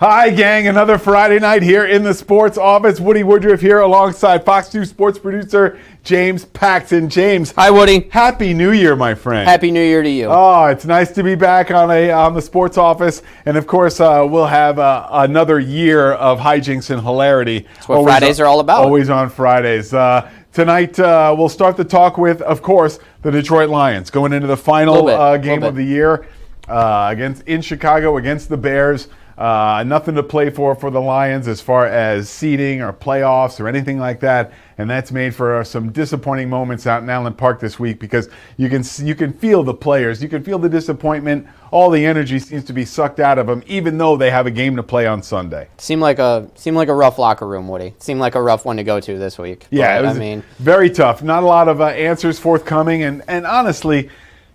Hi, gang. Another Friday night here in the sports office. Woody Woodruff here alongside Fox 2 sports producer James Paxton. James. Hi, Woody. Happy New Year, my friend. Happy New Year to you. Oh, it's nice to be back on the sports office. And, of course, we'll have another year of hijinks and hilarity. That's what Fridays are all about. Always on Fridays. Tonight, we'll start the talk with, of course, the Detroit Lions going into the final game of the year in Chicago against the Bears. Nothing to play for the Lions as far as seeding or playoffs or anything like that, and that's made for some disappointing moments out in Allen Park this week because you can feel the players, you can feel the disappointment. All the energy seems to be sucked out of them, even though they have a game to play on Sunday. Seemed like a rough locker room, Woody. Seemed like a rough one to go to this week. Yeah, but, it was very tough. Not a lot of answers forthcoming, and honestly,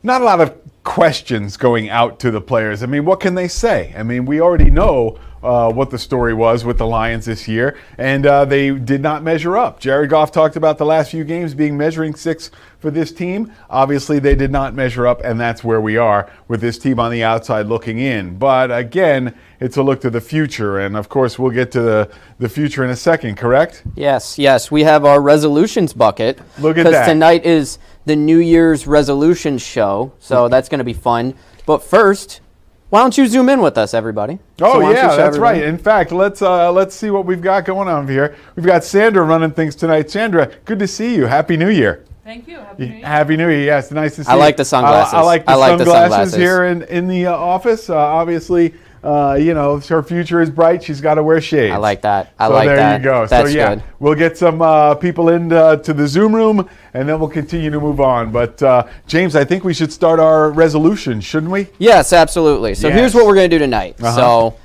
not a lot of questions going out to the players. I mean, what can they say? I mean, we already know what the story was with the Lions this year, and they did not measure up. Jared Goff talked about the last few games being measuring sticks for this team. Obviously, they did not measure up, and that's where we are with this team on the outside looking in. But again, it's a look to the future, and of course, we'll get to the future in a second, correct? Yes. We have our resolutions bucket. Look at that. Because tonight is the New Year's resolutions show, so that's going to be fun. But first, why don't you zoom in with us, everybody? Oh, yeah, that's right. In fact, let's see what we've got going on here. We've got Sandra running things tonight. Sandra, good to see you. Happy New Year. Thank you. Happy New Year. Happy New Year. Yes, nice to see you. I like the sunglasses. I like the sunglasses here in the office. Obviously, her future is bright. She's got to wear shades. I like that. There you go. That's good. We'll get some people into the Zoom room, and then we'll continue to move on. But, James, I think we should start our resolution, shouldn't we? Yes, absolutely. So here's what we're going to do tonight. So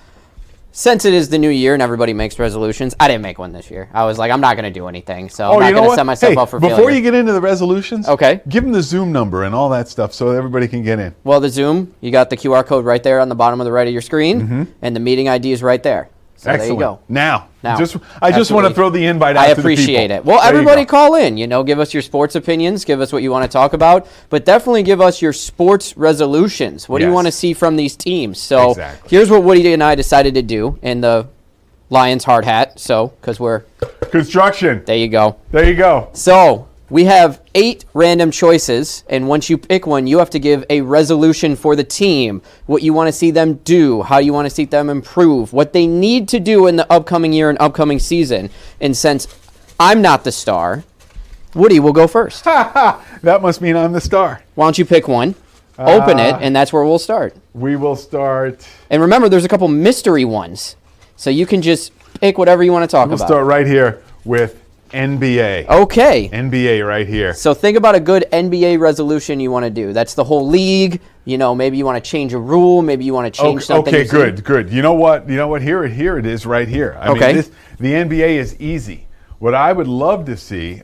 since it is the new year and everybody makes resolutions, I didn't make one this year. I was like, I'm not going to do anything. So I'm not going to set myself up for failure. Before you get into the resolutions, okay, give them the Zoom number and all that stuff so everybody can get in. Well, the Zoom, you got the QR code right there on the bottom of the right of your screen, and the meeting ID is right there. So excellent. There you go. Now I just want to throw the invite out to the people. I appreciate it. Well, everybody call in. Give us your sports opinions. Give us what you want to talk about. But definitely give us your sports resolutions. What do you want to see from these teams? So here's what Woody and I decided to do in the Lions hard hat. So, because we're... Construction. There you go. There you go. So... we have 8 random choices, and once you pick one, you have to give a resolution for the team, what you want to see them do, how you want to see them improve, what they need to do in the upcoming year and upcoming season. And since I'm not the star, Woody will go first. That must mean I'm the star. Why don't you pick one, open it, and that's where we'll start. We will start. And remember, there's a couple mystery ones, so you can just pick whatever you want to talk about. We'll start right here with NBA. Okay. NBA right here. So think about a good NBA resolution you want to do. That's the whole league. Maybe you want to change a rule. Maybe you want to change something. Okay, good. You know what? Here it is right here. I mean, the NBA is easy. What I would love to see,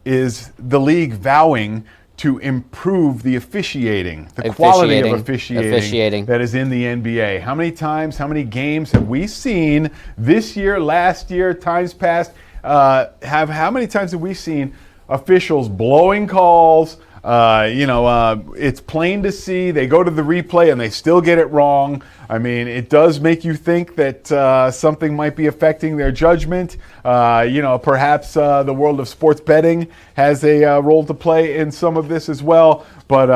is the league vowing to improve the officiating, the quality of officiating that is in the NBA. How many times, how many games have we seen this year, last year, times past? How many times have we seen officials blowing calls? It's plain to see. They go to the replay and they still get it wrong. I mean, it does make you think that something might be affecting their judgment. Perhaps the world of sports betting has a role to play in some of this as well. But,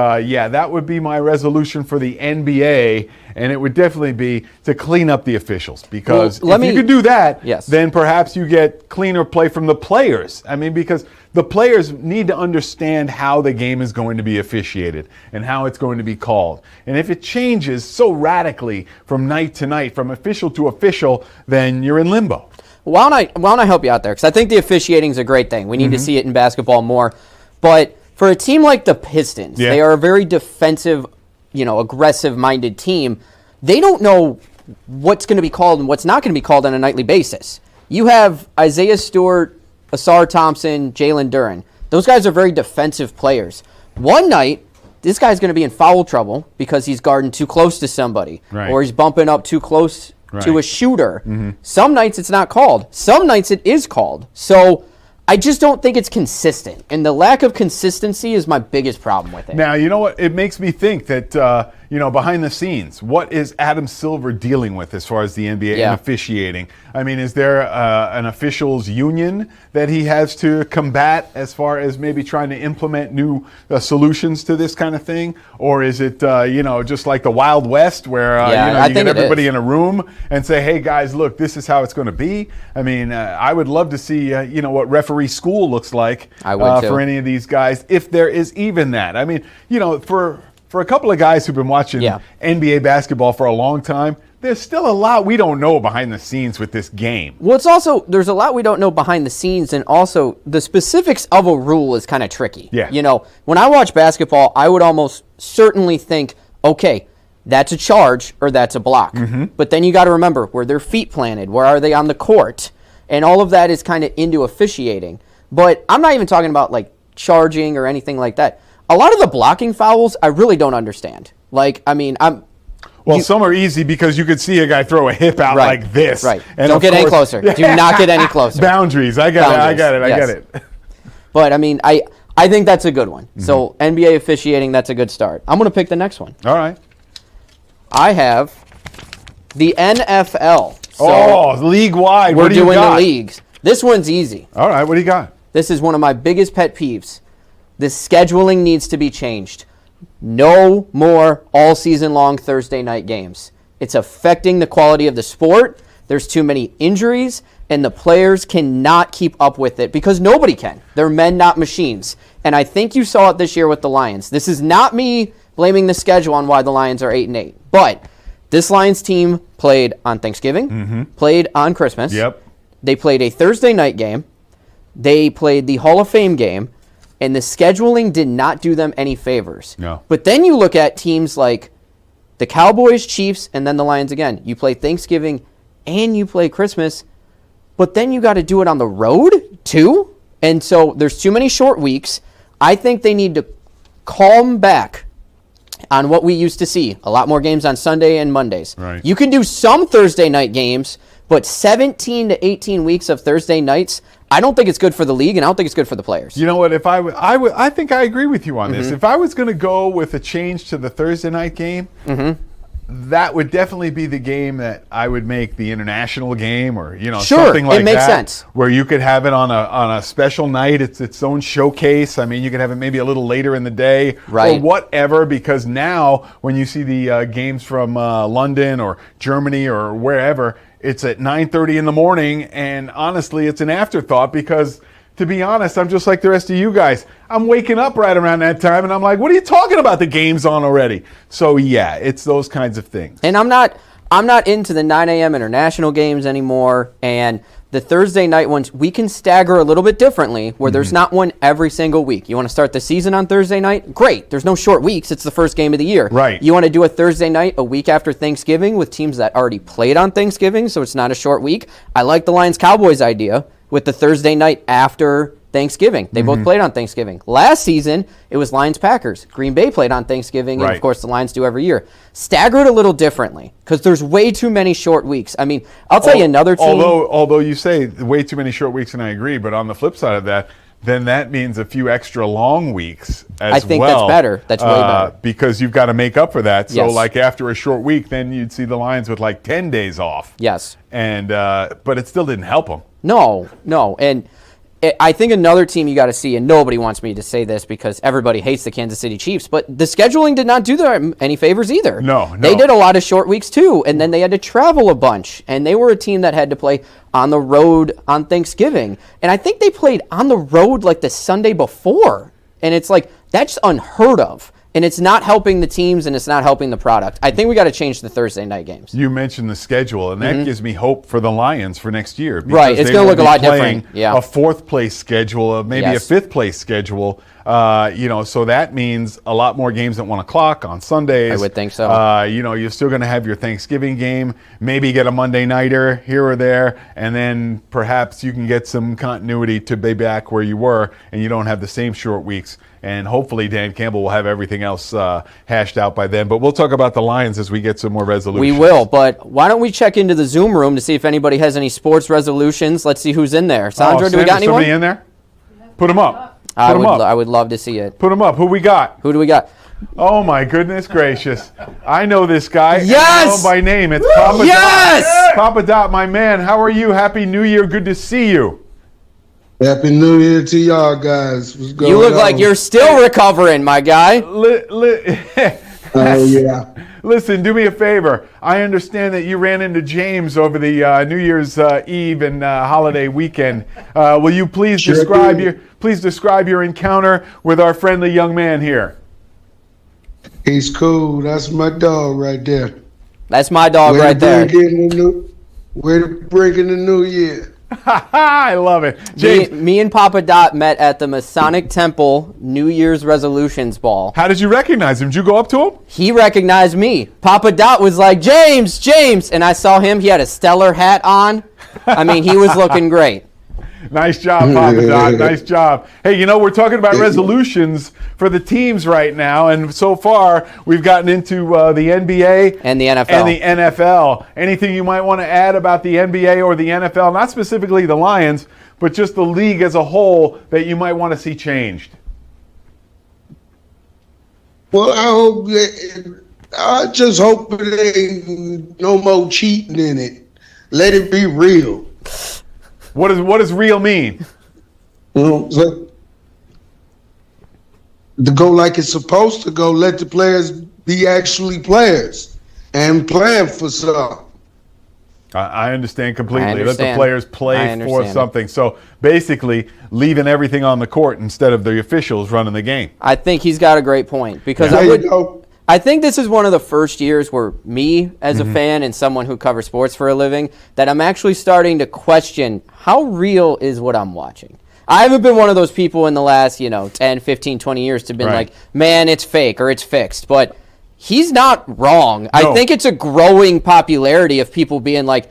that would be my resolution for the NBA. and it would definitely be to clean up the officials, because Well, if you could do that, Yes. then perhaps you get cleaner play from the players. I mean, because the players need to understand how the game is going to be officiated and how it's going to be called. And if it changes so radically from night to night, from official to official, then you're in limbo. Why don't I help you out there? Because I think the officiating is a great thing. We need to see it in basketball more. But for a team like the Pistons, they are a very defensive, aggressive-minded team. They don't know what's going to be called and what's not going to be called on a nightly basis. You have Isaiah Stewart, Asar Thompson, Jalen Duren. Those guys are very defensive players. One night, this guy's going to be in foul trouble because he's guarding too close to somebody, or he's bumping up too close to a shooter. Some nights it's not called. Some nights it is called. So I just don't think it's consistent. And the lack of consistency is my biggest problem with it. Now, you know what? It makes me think that, behind the scenes, what is Adam Silver dealing with as far as the NBA and officiating? I mean, is there an officials union that he has to combat as far as maybe trying to implement new solutions to this kind of thing? Or is it, just like the Wild West where, you get everybody in a room and say, hey, guys, look, this is how it's going to be? I mean, I would love to see, what referee school looks like for any of these guys, if there is even that. I mean, for a couple of guys who've been watching NBA basketball for a long time, there's still a lot we don't know behind the scenes with this game. Well, there's a lot we don't know behind the scenes, and also the specifics of a rule is kind of tricky. Yeah. When I watch basketball, I would almost certainly think, okay, that's a charge or that's a block. But then you got to remember, where their feet planted, where are they on the court? And all of that is kind of into officiating. But I'm not even talking about like charging or anything like that. A lot of the blocking fouls, I really don't understand. Some are easy because you could see a guy throw a hip out like this. Right. And don't get any closer. Do not get any closer. Boundaries. I get it. But, I think that's a good one. So, NBA officiating, that's a good start. I'm going to pick the next one. All right. I have the NFL. So league-wide. We're doing the leagues. This one's easy. All right. What do you got? This is one of my biggest pet peeves. The scheduling needs to be changed. No more all-season-long Thursday night games. It's affecting the quality of the sport. There's too many injuries, and the players cannot keep up with it because nobody can. They're men, not machines. And I think you saw it this year with the Lions. This is not me blaming the schedule on why the Lions are 8-8. But this Lions team played on Thanksgiving, played on Christmas. They played a Thursday night game. They played the Hall of Fame game. And the scheduling did not do them any favors. No. But then you look at teams like the Cowboys, Chiefs, and then the Lions again. You play Thanksgiving and you play Christmas, but then you got to do it on the road too. And so there's too many short weeks. I think they need to calm back on what we used to see. A lot more games on Sunday and Mondays. Right. You can do some Thursday night games, but 17 to 18 weeks of Thursday nights, I don't think it's good for the league, and I don't think it's good for the players. You know what? If I think I agree with you on this. If I was going to go with a change to the Thursday night game, that would definitely be the game that I would make the international game, or something like that. It makes sense. Where you could have it on a special night. It's its own showcase. I mean, you could have it maybe a little later in the day, or whatever. Because now, when you see the games from London or Germany or wherever, it's at 9:30 in the morning, and honestly, it's an afterthought because, to be honest, I'm just like the rest of you guys. I'm waking up right around that time, and I'm like, what are you talking about? The game's on already. So, yeah, it's those kinds of things. And I'm not into the 9 a.m. international games anymore, and the Thursday night ones, we can stagger a little bit differently, where there's not one every single week. You want to start the season on Thursday night? Great. There's no short weeks. It's the first game of the year. Right. You want to do a Thursday night a week after Thanksgiving with teams that already played on Thanksgiving, so it's not a short week? I like the Lions-Cowboys idea with the Thursday night after Thanksgiving. They both played on Thanksgiving. Last season, it was Lions-Packers. Green Bay played on Thanksgiving, and of course the Lions do every year. Stagger it a little differently, because there's way too many short weeks. I mean, I'll tell you another team. Although you say way too many short weeks, and I agree, but on the flip side of that, then that means a few extra long weeks as well. I think that's better. That's way better. Because you've got to make up for that. So, like, after a short week, then you'd see the Lions with, like, 10 days off. Yes. And but it still didn't help them. No. And I think another team you got to see, and nobody wants me to say this because everybody hates the Kansas City Chiefs, but the scheduling did not do them any favors either. No. They did a lot of short weeks too, and then they had to travel a bunch, and they were a team that had to play on the road on Thanksgiving. And I think they played on the road like the Sunday before, and it's like, that's unheard of. And it's not helping the teams, and it's not helping the product. I think we got to change the Thursday night games. You mentioned the schedule, and that gives me hope for the Lions for next year. Right, it's going to look a lot different. Yeah. A fourth-place schedule, maybe a fifth-place schedule. So that means a lot more games at 1 o'clock on Sundays. I would think so. You're still going to have your Thanksgiving game, maybe get a Monday nighter here or there, and then perhaps you can get some continuity to be back where you were, and you don't have the same short weeks. And hopefully Dan Campbell will have everything else hashed out by then. But we'll talk about the Lions as we get some more resolutions. We will, but why don't we check into the Zoom room to see if anybody has any sports resolutions? Let's see who's in there. Sandra, do we got anyone? Somebody in there? Put them up. I would love to see it. Put them up. Who we got? Who do we got? Oh, my goodness gracious. I know this guy. Yes! I know him by name. It's Papa Yes! Dot. Papa Dot, my man. How are you? Happy New Year. Good to see you. Happy New Year to y'all guys. What's going on? You look like you're still recovering, my guy. Oh, yeah. Listen, do me a favor. I understand that you ran into James over the New Year's Eve and holiday weekend. Will you please describe your encounter with our friendly young man here? He's cool. That's my dog right there. That's my dog right there. Way to bring in the new year. I love it. James, me and Papa Dot met at the Masonic Temple New Year's Resolutions Ball. how did you recognize him? Did you go up to him? He recognized me. Papa Dot was like, James, and I saw him. He had a stellar hat on. I mean, he was looking great. Nice job, Papa Dot. Nice job. Hey, we're talking about resolutions for the teams right now, and so far we've gotten into the NBA And the NFL. Anything you might want to add about the NBA or the NFL, not specifically the Lions, but just the league as a whole that you might want to see changed? Well, I just hope there ain't no more cheating in it. Let it be real. What does real mean? So, to go like it's supposed to go, let the players be actually players and playing for something. I understand completely. I understand. Let the players play for something. So basically, leaving everything on the court instead of the officials running the game. I think he's got a great point because I think this is one of the first years where me, as a fan and someone who covers sports for a living, that I'm actually starting to question how real is what I'm watching. I haven't been one of those people in the last, 10, 15, 20 years to been like, man, it's fake or it's fixed. But he's not wrong. No. I think it's a growing popularity of people being like,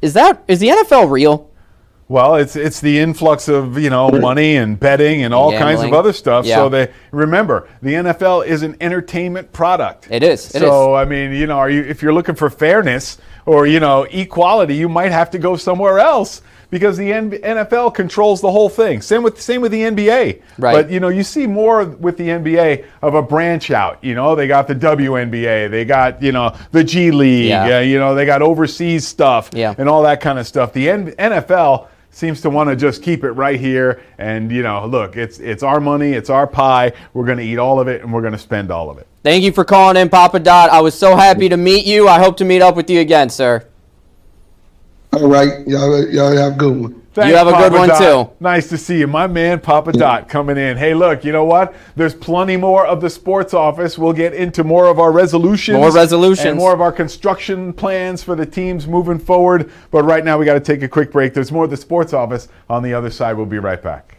is the NFL real? Well, it's the influx of money and betting and all kinds of other stuff. Yeah. So remember, the NFL is an entertainment product. It is. So I mean, if you're looking for fairness or equality, you might have to go somewhere else because the NFL controls the whole thing. Same with the NBA. Right. But you see more with the NBA of a branch out. They got the WNBA, they got the G League. Yeah. They got overseas stuff. Yeah. And all that kind of stuff. The NFL seems to want to just keep it right here and look, it's our money, it's our pie, we're going to eat all of it and we're going to spend all of it. Thank you for calling in, Papa Dot. I was so happy to meet you. I hope to meet up with you again, sir. All right, y'all have a good one. Thanks, you have a Papa good one Dot. too. Nice to see you. My man, Papa Dot, coming in. Hey, look, you know what? There's plenty more of the sports office. We'll get into more of our resolutions. And more of our construction plans for the teams moving forward. But right now, we got to take a quick break. There's more of the sports office on the other side. We'll be right back.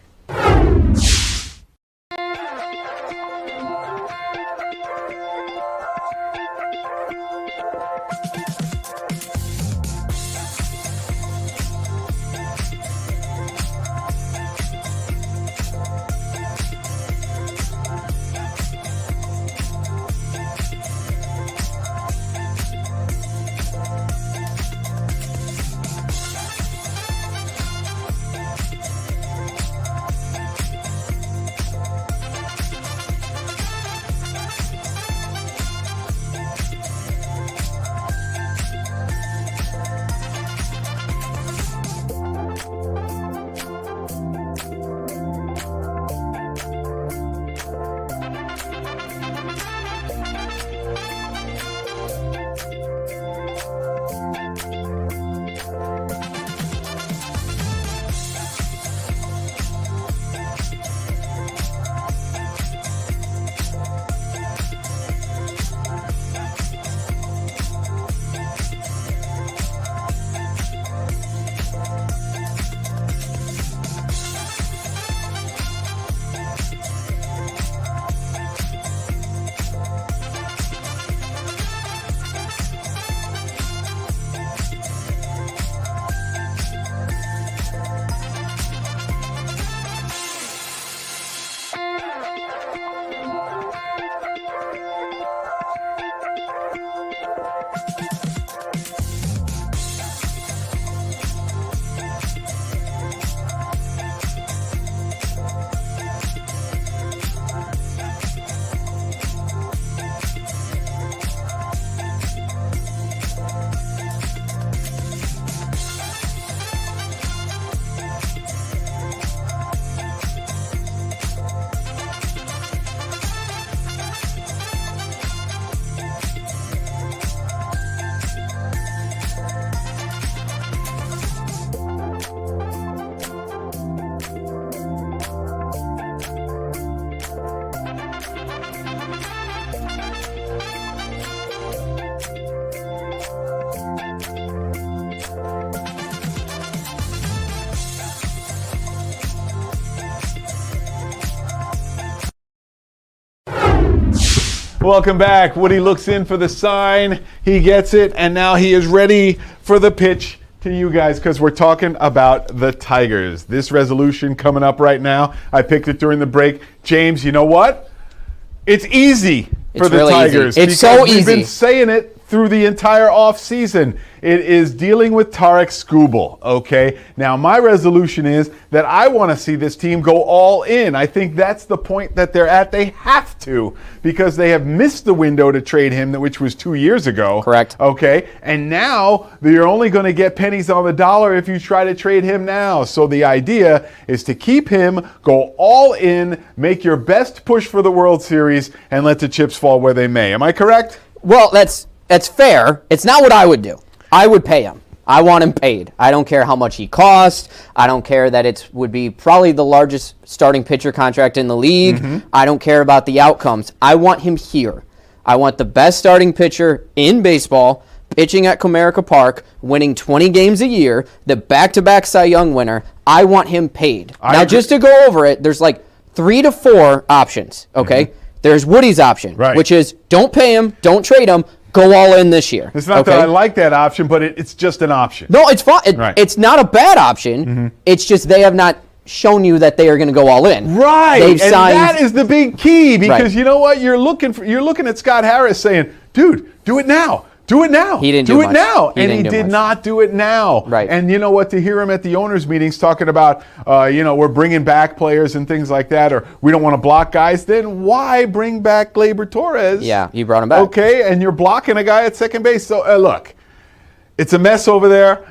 Welcome back. Woody looks in for the sign. He gets it, and now he is ready for the pitch to you guys because we're talking about the Tigers. This resolution coming up right now. I picked it during the break. James, you know what? It's easy for the really Tigers. easy. It's so we've easy. been saying it through the entire offseason. It is dealing with Tarek Skubal, okay? Now, my resolution is that I want to see this team go all in. I think that's the point that they're at. They have to because they have missed the window to trade him, which was 2 years ago. Correct. Okay? And now you're only going to get pennies on the dollar if you try to trade him now. So the idea is to keep him, go all in, make your best push for the World Series, and let the chips fall where they may. Am I correct? Well, that's fair. It's not what I would do. I would pay him. I want him paid. I don't care how much he costs. I don't care that it would be probably the largest starting pitcher contract in the league. I don't care about the outcomes. I want him here. I want the best starting pitcher in baseball pitching at Comerica Park, winning 20 games a year, the back-to-back Cy Young winner. I want him paid. Now, just to go over it, there's like 3 to 4 options, okay? There's Woody's option, which is don't pay him, don't trade him, go all in this year. It's not that I like that option, but it's just an option. No, it's fine. It's not a bad option. It's just they have not shown you that they are going to go all in. Right. And that is the big key because you know what? You're looking at Scott Harris saying, dude, do it now. Do it now. He didn't do it much. now. And he did not do it now. Right. And you know what? To hear him at the owners' meetings talking about, we're bringing back players and things like that, or we don't want to block guys, then why bring back Gleyber Torres? Yeah, you brought him back. Okay, and you're blocking a guy at second base. So, look, it's a mess over there.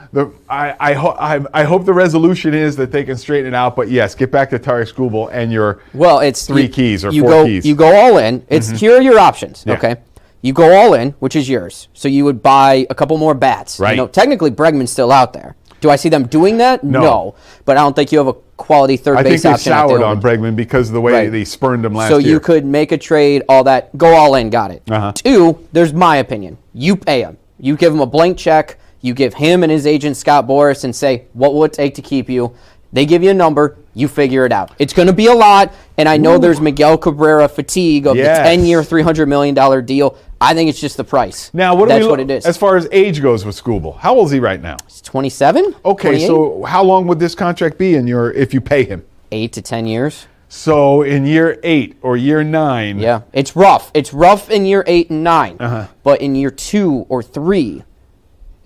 I hope the resolution is that they can straighten it out. But, yes, get back to Tarek Skubal and your it's 3 keys or 4 keys. You go all in. Here are your options, okay? You go all in, which is yours. So you would buy a couple more bats. Right. Technically, Bregman's still out there. Do I see them doing that? No. But I don't think you have a quality third base option. I think they soured on Bregman because of the way they spurned him last year. So you could make a trade, all that, go all in, got it. 2, there's my opinion. You pay him. You give him a blank check. You give him and his agent, Scott Boras, and say, what will it take to keep you? They give you a number. You figure it out. It's going to be a lot, and I know there's Miguel Cabrera fatigue of the 10-year, $300 million deal. I think it's just the price. Now, that's what it is. As far as age goes with Skubal, how old is he right now? He's 27. Okay, 28? so how long would this contract be if you pay him? 8 to 10 years. So in year 8 or year 9. Yeah, it's rough. It's rough in year 8 and 9. But in year 2 or 3,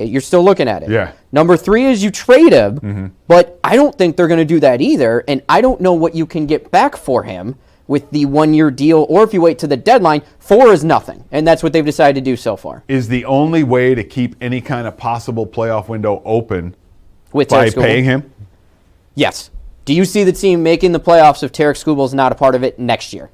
you're still looking at it. Yeah. Number 3 is you trade him, but I don't think they're going to do that either, and I don't know what you can get back for him with the 1-year deal, or if you wait to the deadline. 4 is nothing, and that's what they've decided to do so far. Is the only way to keep any kind of possible playoff window open with by paying him? Yes. Do you see the team making the playoffs if Tarek Skubal's not a part of it next year?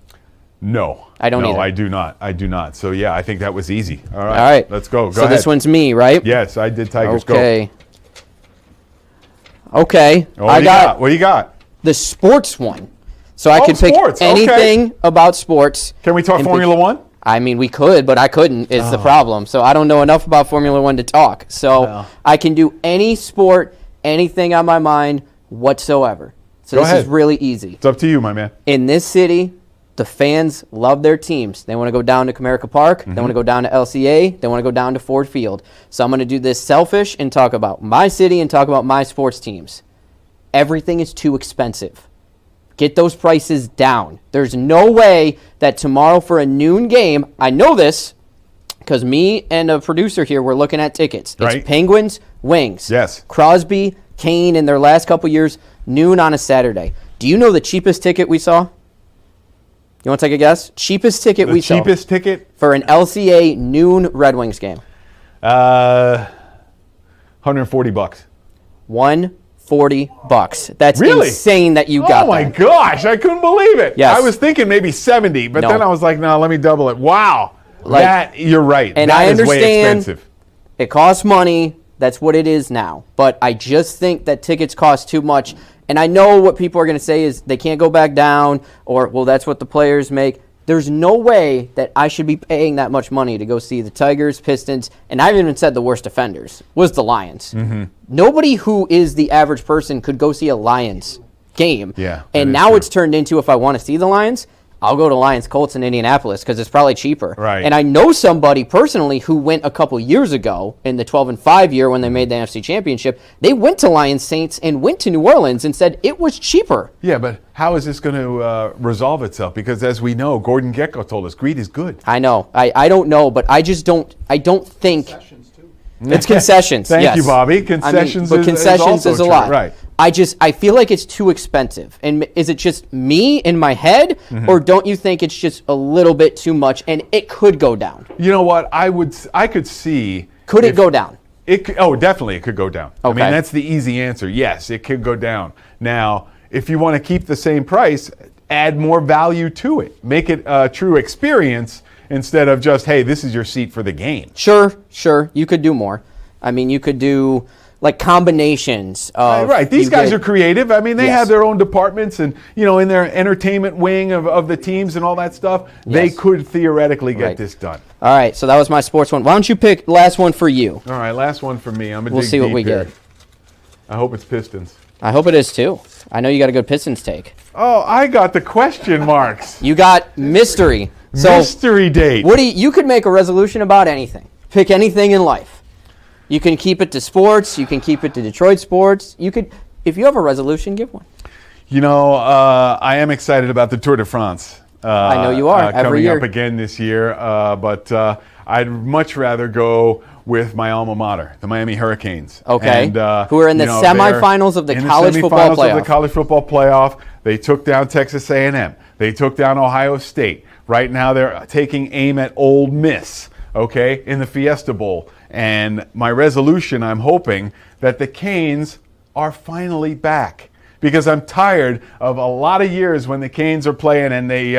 No. I don't either. No, I do not. So, yeah, I think that was easy. All right. All right. Let's go. Go ahead. So this one's me, right? Yes, I did Tigers. Okay. Go. Okay. What do you got? The sports one. So I could pick anything about sports. Can we talk Formula One? I mean, we could, but I couldn't is the problem. So I don't know enough about Formula One to talk. So I can do any sport, anything on my mind whatsoever. So this is really easy. It's up to you, my man. In this city, the fans love their teams. They want to go down to Comerica Park. They want to go down to LCA. They want to go down to Ford Field. So I'm going to do this selfish and talk about my city and talk about my sports teams. Everything is too expensive. Get those prices down. There's no way that tomorrow for a noon game, I know this because me and a producer here were looking at tickets. It's Penguins, Wings. Yes. Crosby, Kane in their last couple years, noon on a Saturday. Do you know the cheapest ticket we saw? You want to take a guess? Cheapest ticket we saw. The cheapest ticket? For an LCA noon Red Wings game. $140. $140. That's really insane that you got that. Oh my gosh, I couldn't believe it. Yes. I was thinking maybe 70, but then I was like, no, let me double it. Wow. You're right. And that I is understand way expensive. It costs money. That's what it is now. But I just think that tickets cost too much. And I know what people are going to say is they can't go back down, or, well, that's what the players make. There's no way that I should be paying that much money to go see the Tigers, Pistons, and I haven't even said the worst offenders, was the Lions. Nobody who is the average person could go see a Lions game. Yeah, and now it's turned into, if I want to see the Lions, I'll go to Lions Colts in Indianapolis because it's probably cheaper. Right. And I know somebody personally who went a couple years ago in the 12-5 year when they made the NFC Championship. They went to Lions Saints and went to New Orleans and said it was cheaper. Yeah, but how is this going to resolve itself? Because as we know, Gordon Gekko told us greed is good. I know. I don't know, but I don't think Concessions, too. it's concessions. Thank yes. you, Bobby. Concessions, but is concessions also is a true. lot. Right. I feel like it's too expensive. And is it just me in my head, or don't you think it's just a little bit too much and it could go down? You know what? I could see. Could it go down? Definitely it could go down. Okay. I mean, that's the easy answer. Yes, it could go down. Now, if you want to keep the same price, add more value to it. Make it a true experience instead of just, hey, this is your seat for the game. Sure. You could do more. I mean, you could do like combinations of. Right. These guys are creative. I mean, they Yes. have their own departments and, in their entertainment wing of the teams and all that stuff, they Yes. could theoretically get Right. this done. All right, so that was my sports one. Why don't you pick last one for you? All right, last one for me. We'll see what we get. I hope it's Pistons. I hope it is too. I know you got a good Pistons take. Oh, I got the question marks. You got mystery. So Mystery date. Woody, you could make a resolution about anything. Pick anything in life. You can keep it to sports. You can keep it to Detroit sports. You could, if you have a resolution, give one. I am excited about the Tour de France. I know you are, every coming year. up again this year, but I'd much rather go with my alma mater, the Miami Hurricanes. Okay. And, who are in the semifinals of the college football Of playoff. the college football playoff. They took down Texas A&M. They took down Ohio State. Right now they're taking aim at Ole Miss, okay, in the Fiesta Bowl. And my resolution, I'm hoping that the Canes are finally back. Because I'm tired of a lot of years when the Canes are playing and they,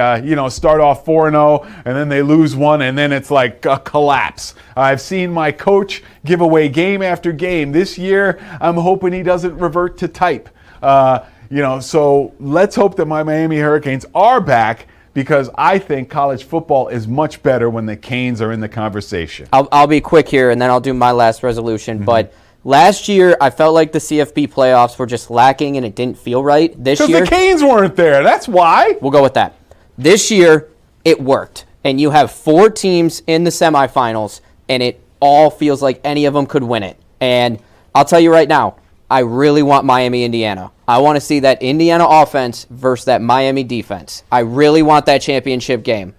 start off 4-0 and then they lose one and then it's like a collapse. I've seen my coach give away game after game. This year, I'm hoping he doesn't revert to type. So let's hope that my Miami Hurricanes are back because I think college football is much better when the Canes are in the conversation. I'll be quick here and then I'll do my last resolution. But last year, I felt like the CFP playoffs were just lacking and it didn't feel right. This Because year, the Canes weren't there. That's why. we'll go with that. This year, it worked. And you have 4 teams in the semifinals, and it all feels like any of them could win it. And I'll tell you right now, I really want Miami, Indiana. I want to see that Indiana offense versus that Miami defense. I really want that championship game.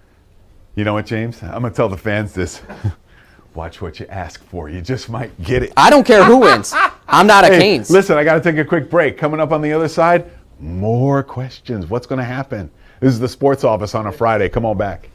You know what, James? I'm going to tell the fans this. Watch what you ask for. You just might get it. I don't care who wins. I'm not a Hey, Canes. listen, I got to take a quick break. Coming up on the other side, more questions. What's going to happen? This is the Sports Office on a Friday. Come on back.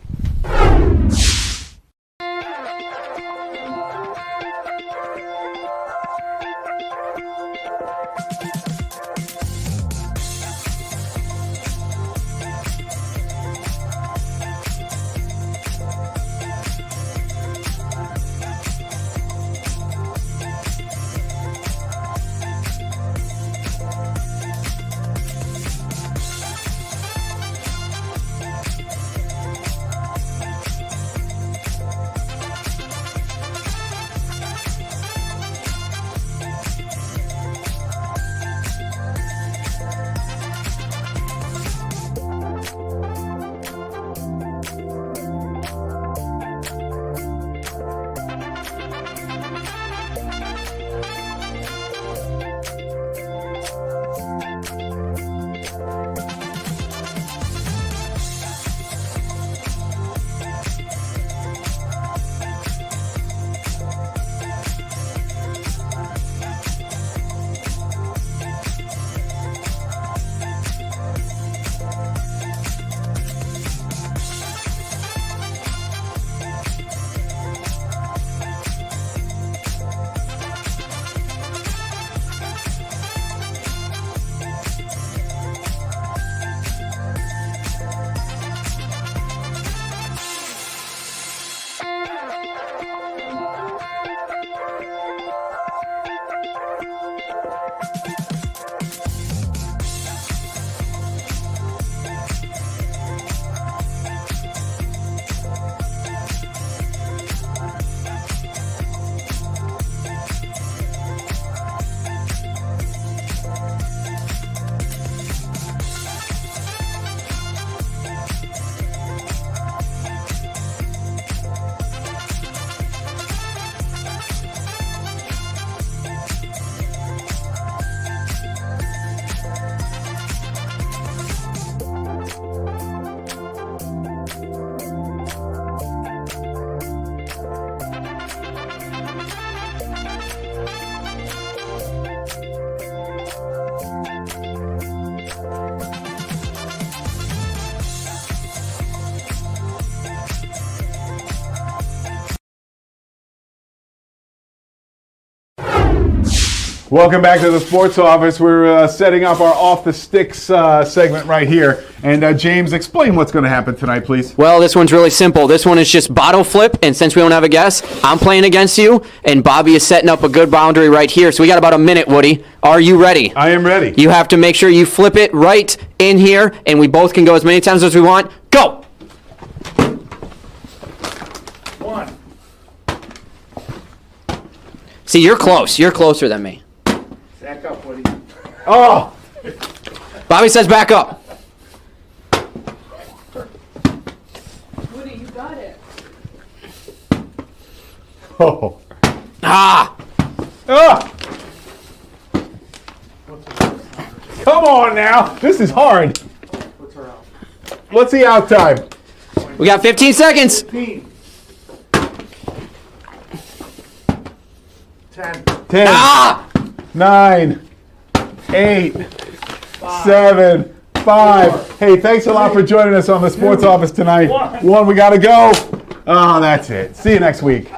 Welcome back to the Sports Office. We're setting up our Off the Sticks segment right here. And James, explain what's going to happen tonight, please. Well, this one's really simple. This one is just bottle flip, and since we don't have a guess, I'm playing against you, and Bobby is setting up a good boundary right here. So we got about a minute, Woody. Are you ready? I am ready. You have to make sure you flip it right in here, and we both can go as many times as we want. Go! 1. See, you're close. You're closer than me. Back up, Woody. Oh! Bobby says back up. Woody, you got it. Oh. Ah! Ah! Come on now. This is hard. What's the out time? We got 15 seconds. 15. 10. Ah! 9, 8, 7, 5. Hey, thanks a lot for joining us on the Sports Office tonight. 1, we got to go. Oh, that's it. See you next week.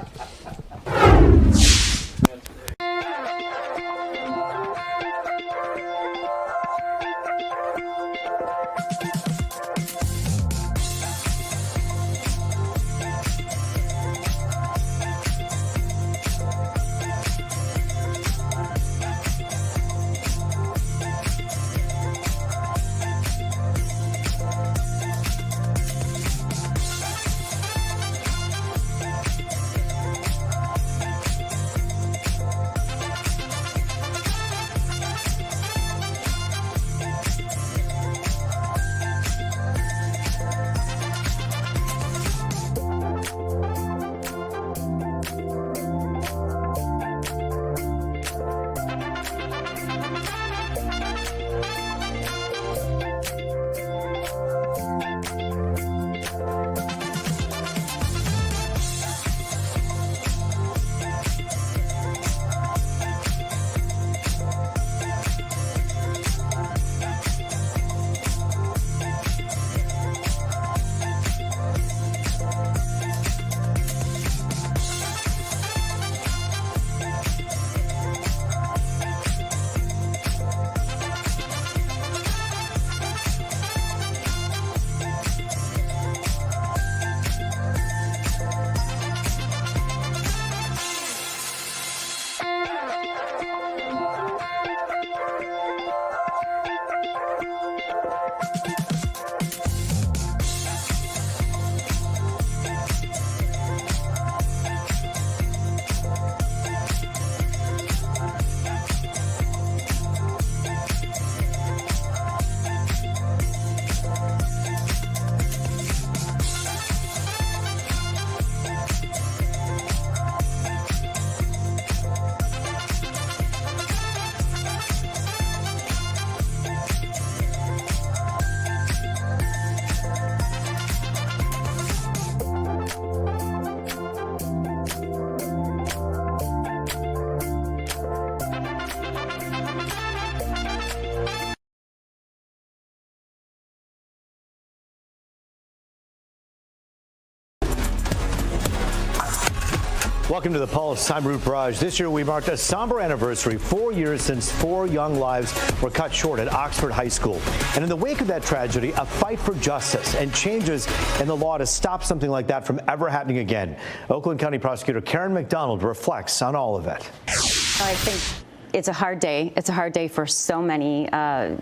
Welcome to the Pulse. I'm Root Barrage. This year we marked a somber anniversary, 4 years since 4 young lives were cut short at Oxford High School. And in the wake of that tragedy, a fight for justice and changes in the law to stop something like that from ever happening again. Oakland County Prosecutor Karen McDonald reflects on all of it. I think it's a hard day. It's a hard day for so many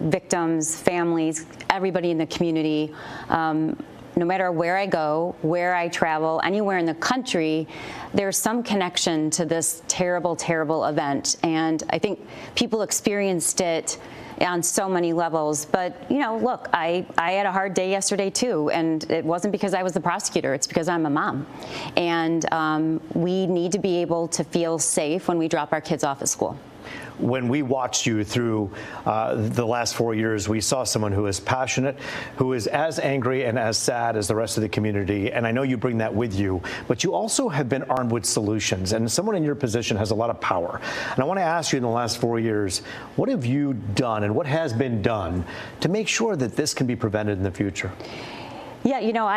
victims, families, everybody in the community. No matter where I go, where I travel, anywhere in the country, there's some connection to this terrible, terrible event. And I think people experienced it on so many levels. But, you know, look, I had a hard day yesterday, too. And it wasn't because I was the prosecutor. It's because I'm a mom. And we need to be able to feel safe when we drop our kids off at school. When we watched you through the last 4 years, we saw someone who is passionate, who is as angry and as sad as the rest of the community. And I know you bring that with you, but you also have been armed with solutions. And someone in your position has a lot of power. And I want to ask you, in the last 4 years, what have you done and what has been done to make sure that this can be prevented in the future? Yeah, you know,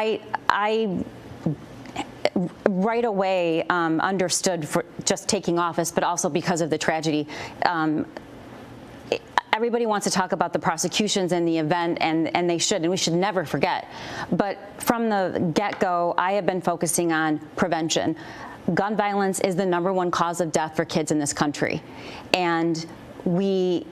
right away understood for just taking office, but also because of the tragedy. Everybody wants to talk about the prosecutions and the event, and they should, and we should never forget. But from the get-go, I have been focusing on prevention. Gun violence is the #1 cause of death for kids in this country. And we